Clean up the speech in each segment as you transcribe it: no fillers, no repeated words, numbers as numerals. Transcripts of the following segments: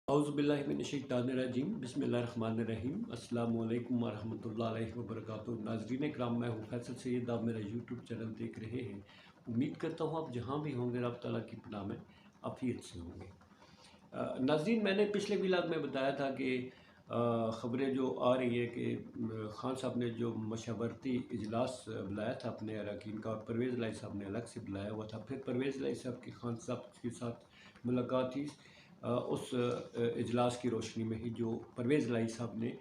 औज़ुबिल्लाहिमिनश्शैतानिर्रजीम बिस्मिल्लाहिर्रहमानिर्रहीम अस्सलामु अलैकुम वरहमतुल्लाहि वबरकातुहू। नाज़रीन इकराम, मैं हूँ फैसल सैयद, आप मेरा यूट्यूब चैनल देख रहे हैं। उम्मीद करता हूँ आप जहाँ भी होंगे रब ताला की पनाह में आफियत से होंगे। नाज़रीन, मैंने पिछले व्लॉग में बताया था कि ख़बरें जो आ रही है कि ख़ान साहब ने जो मशावरती इजलास बुलाया था अपने अरकान का, और परवेज़ लाई साहब ने अलग से बुलाया हुआ था। फिर परवेज़ लाई साहब की ख़ान साहब के साथ मुलाकात थी। उस इजलास की रोशनी में ही जो परवेज़ लाई साहब ने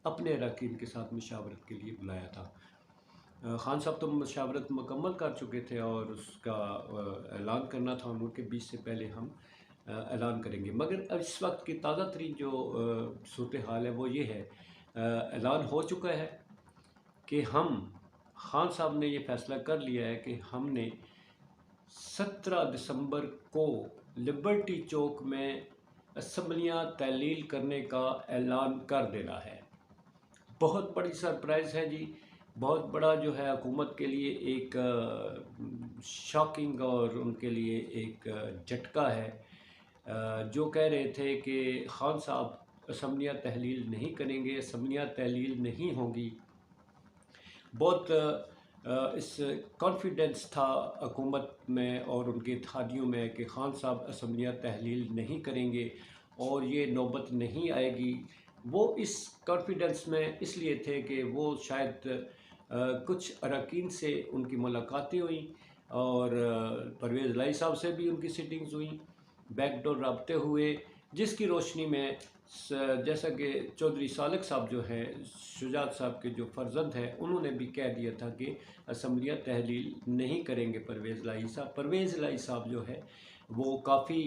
अपने अरकान के साथ मशावरत के लिए बुलाया था। ख़ान साहब तो मशावरत मुकम्मल कर चुके थे और उसका ऐलान करना था उनके बीच से पहले हम ऐलान करेंगे। मगर इस वक्त की ताज़ा तरीन जो सूरत हाल है वो ये है, ऐलान हो चुका है कि ख़ान साहब ने ये फ़ैसला कर लिया है कि हमने 17 दिसंबर को लिबर्टी चौक में असम्बलियाँ तहलील करने का ऐलान कर देना है। बहुत बड़ी सरप्राइज़ है जी, बहुत बड़ा जो है हुकूमत के लिए एक शॉकिंग और उनके लिए एक झटका है। जो कह रहे थे कि ख़ान साहब असम्बलियाँ तहलील नहीं करेंगे, असम्बलियाँ तहलील नहीं होंगी। बहुत इस कॉन्फिडेंस था हुकूमत में और उनके इत्तेहादियों में कि ख़ान साहब असम्बलियाँ तहलील नहीं करेंगे और ये नौबत नहीं आएगी। वो इस कॉन्फिडेंस में इसलिए थे कि वो शायद कुछ अरकान से उनकी मुलाकातें हुई और परवेज़ लाई साहब से भी उनकी सिटिंग्स हुई, बैकडोर रबते हुए, जिसकी रोशनी में जैसा कि चौधरी सालक साहब जो हैं, शुजात साहब के जो फर्जंद हैं, उन्होंने भी कह दिया था कि असम्बलियाँ तहलील नहीं करेंगे परवेज़ लाई साहब। परवेज़ लाई साहब जो है वो काफ़ी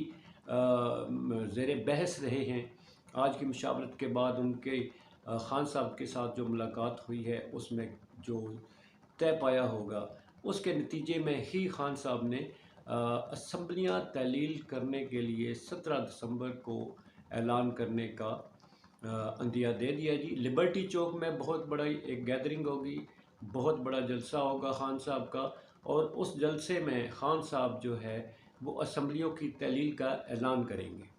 ज़ेर बहस रहे हैं। आज की मुशावरत के बाद उनके ख़ान साहब के साथ जो मुलाकात हुई है उसमें जो तय पाया होगा, उसके नतीजे में ही ख़ान साहब ने असम्बलियाँ तहलील करने के लिए 17 दिसंबर को ऐलान करने का अंदिया दे दिया जी। लिबर्टी चौक में बहुत बड़ा एक गैदरिंग होगी, बहुत बड़ा जलसा होगा ख़ान साहब का, और उस जलसे में ख़ान साहब जो है वो असम्बलियों की तहलील का ऐलान करेंगे।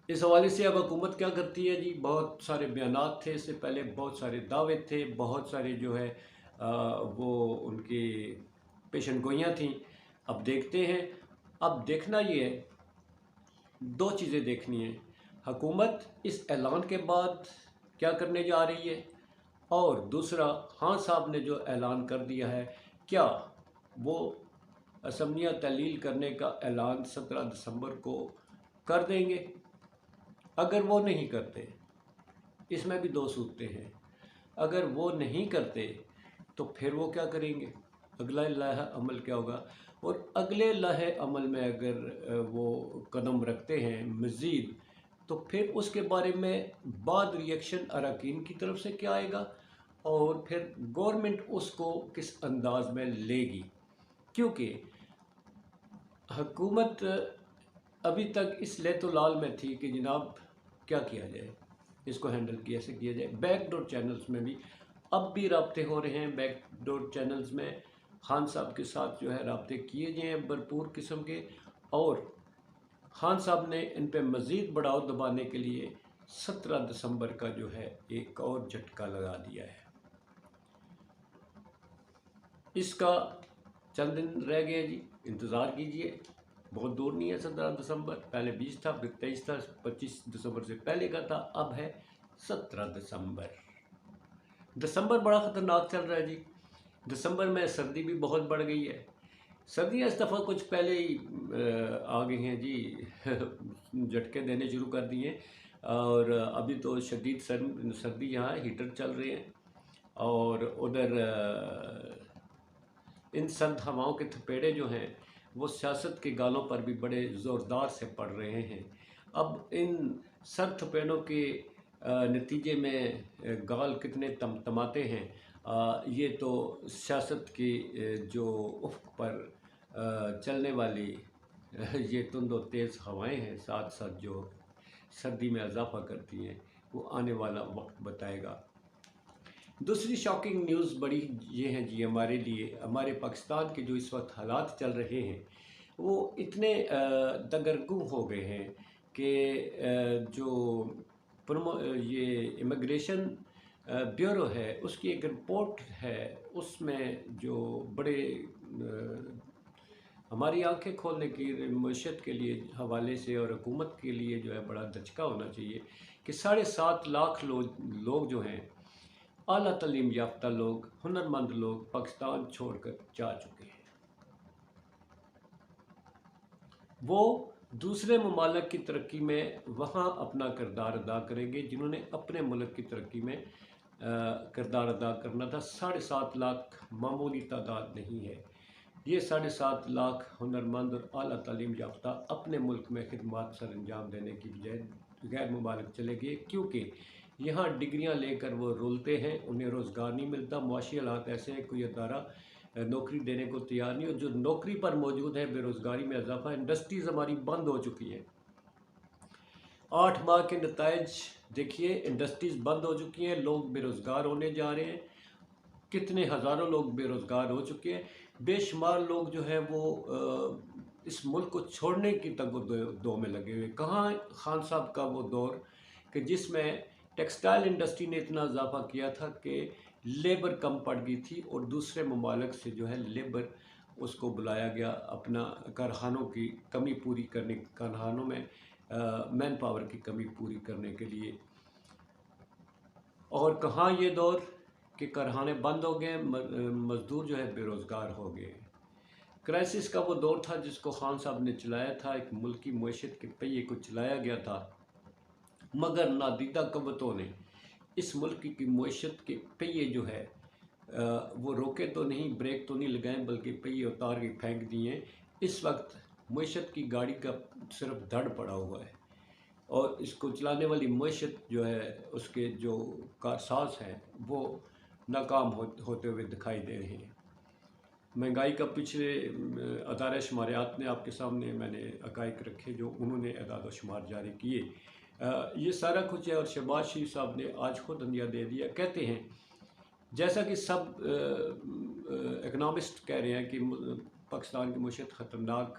इस हवाले से अब हुकूमत क्या करती है जी। बहुत सारे बयानात थे इससे पहले, बहुत सारे दावे थे, बहुत सारे जो है वो उनकी पेशन गोइयाँ थीं। अब देखते हैं। अब देखना ये है, दो चीज़ें देखनी है। हुकूमत इस ऐलान के बाद क्या करने जा रही है, और दूसरा ख़ान साहब ने जो ऐलान कर दिया है, क्या वो असम्बलियाँ तहलील करने का ऐलान 17 दिसंबर को कर देंगे। अगर वो नहीं करते, इसमें भी दो सूरतें हैं। अगर वो नहीं करते तो फिर वो क्या करेंगे, अगला लाहे अमल क्या होगा, और अगले लाहे अमल में अगर वो कदम रखते हैं मज़ीद, तो फिर उसके बारे में बाद रिएक्शन अरकान की तरफ से क्या आएगा और फिर गवर्नमेंट उसको किस अंदाज में लेगी। क्योंकि हुकूमत अभी तक इस लेतुलाल में थी कि जनाब क्या किया जाए, इसको हैंडल कैसे किया जाए। बैकडोर चैनल्स में भी अब भी राब्ते हो रहे हैं। बैकडोर चैनल्स में ख़ान साहब के साथ जो है राब्ते किए गए हैं भरपूर किस्म के, और ख़ान साहब ने इन पर मज़ीद बढ़ाव दबाने के लिए 17 दिसंबर का जो है एक और झटका लगा दिया है। इसका चंद दिन रह गए जी, इंतज़ार कीजिए, बहुत दूर नहीं है 17 दिसंबर। पहले 20 था, फिर 23 था, 25 दिसंबर से पहले का था, अब है 17 दिसंबर। दिसंबर बड़ा ख़तरनाक चल रहा है जी। दिसंबर में सर्दी भी बहुत बढ़ गई है। सर्दियाँ इस दफ़ा कुछ पहले ही आ गई हैं जी झटके देने शुरू कर दिए, और अभी तो शदीद सर्दी यहाँ हीटर चल रहे हैं, और उधर इन सर्द हवाओं के थपेड़े जो हैं वो सियासत के गालों पर भी बड़े ज़ोरदार से पड़ रहे हैं। अब इन सर्द थपेड़ों के नतीजे में गाल कितने तमतमाते हैं, ये तो सियासत की जो उफ़्क़ पर चलने वाली ये तुंद और तेज़ हवाएं हैं, साथ साथ जो सर्दी में इजाफ़ा करती हैं, वो आने वाला वक्त बताएगा। दूसरी शॉकिंग न्यूज़ बड़ी ये है जी हमारे लिए, हमारे पाकिस्तान के जो इस वक्त हालात चल रहे हैं वो इतने दगरगू हो गए हैं کہ یہ امیگریشن بیورو ہے اس کی ایک رپورٹ ہے، اس میں جو بڑے ہماری آنکھیں کھولنے کی معیشت کے لیے حوالے سے اور حکومت کے لیے جو ہے بڑا دھچکا ہونا چاہیے کہ 7.5 لاکھ لوگ جو ہیں اعلیٰ تعلیم یافتہ لوگ، ہنرمند لوگ پاکستان چھوڑ کر جا چکے ہیں۔ وہ دوسرے ممالک کی ترقی میں وہاں اپنا کردار ادا کریں گے جنہوں نے اپنے ملک کی ترقی میں کردار ادا کرنا تھا۔ 7.5 لاکھ معمولی تعداد نہیں ہے۔ یہ 7.5 لاکھ ہنرمند اور اعلیٰ تعلیم یافتہ اپنے ملک میں خدمات سر انجام دینے کی بجائے غیر ممالک چلے گئے، کیونکہ یہاں ڈگریاں لے کر وہ رولتے ہیں، انہیں روزگار نہیں ملتا، معاشی حالات ایسے ہیں، کوئی ادارہ نوکری دینے کو تیار نہیں، اور جو نوکری پر موجود ہے بے روزگاری میں اضافہ، انڈسٹریز ہماری بند ہو چکی ہیں۔ 8 ماہ کے نتائج دیکھیے، انڈسٹریز بند ہو چکی ہیں، لوگ بے روزگار ہونے جا رہے ہیں، کتنے ہزاروں لوگ بے روزگار ہو چکے ہیں، بے شمار لوگ جو ہیں وہ اس ملک کو چھوڑنے کی تگ و دو میں لگے ہوئے۔ کہاں خان صاحب کا وہ دور کہ جس میں ٹیکسٹائل انڈسٹری نے اتنا اضافہ کیا تھا کہ لیبر کم پڑ گئی تھی، اور دوسرے ممالک سے جو ہے لیبر اس کو بلایا گیا اپنا کارخانوں کی کمی پوری کرنے، کارخانوں میں مین پاور کی کمی پوری کرنے کے لیے۔ اور کہاں یہ دور کہ کارخانے بند ہو گئے، مزدور جو ہے بے روزگار ہو گئے۔ کرائسس کا وہ دور تھا جس کو خان صاحب نے چلایا تھا، ایک ملکی معیشت کے پہیے کو چلایا گیا تھا، مگر نادیدہ قوتوں نے اس ملک کی معیشت کے پہیے جو ہے وہ روکے تو نہیں، بریک تو نہیں لگائیں، بلکہ پہیے اتار کے پھینک دیے۔ اس وقت معیشت کی گاڑی کا صرف دھڑ پڑا ہوا ہے، اور اس کو چلانے والی معیشت جو ہے اس کے جو کارساز ہیں وہ ناکام ہوتے ہوئے دکھائی دے رہے ہیں۔ مہنگائی کا پچھلے ادارہ شماریات نے آپ کے سامنے میں نے حقائق رکھے جو انہوں نے اعداد و شمار جاری کیے، یہ سارا کچھ ہے، اور شہباز شریف صاحب نے آج خود عندیہ دے دیا۔ کہتے ہیں جیسا کہ سب اکنامسٹ کہہ رہے ہیں کہ پاکستان کی معیشت خطرناک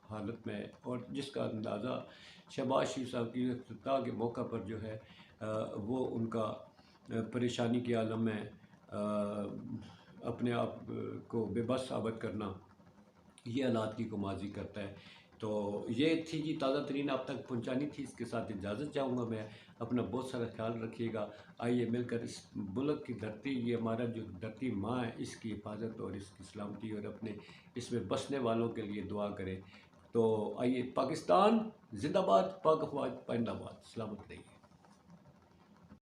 حالت میں ہے، اور جس کا اندازہ شہباز شریف صاحب کی افتتاح کے موقع پر جو ہے وہ ان کا پریشانی کے عالم میں اپنے آپ کو بے بس ثابت کرنا، یہ حالات کی کمازی کرتا ہے۔ تو یہ تھی جی تازہ ترین آپ تک پہنچانی تھی، اس کے ساتھ اجازت چاہوں گا میں۔ اپنا بہت سارا خیال رکھیے گا، آئیے مل کر اس ملک کی دھرتی، یہ ہمارا جو دھرتی ماں ہے، اس کی حفاظت اور اس کی سلامتی اور اپنے اس میں بسنے والوں کے لیے دعا کریں۔ تو آئیے، پاکستان زندہ باد، پاک افواج پائندہ باد، سلامت رہیے۔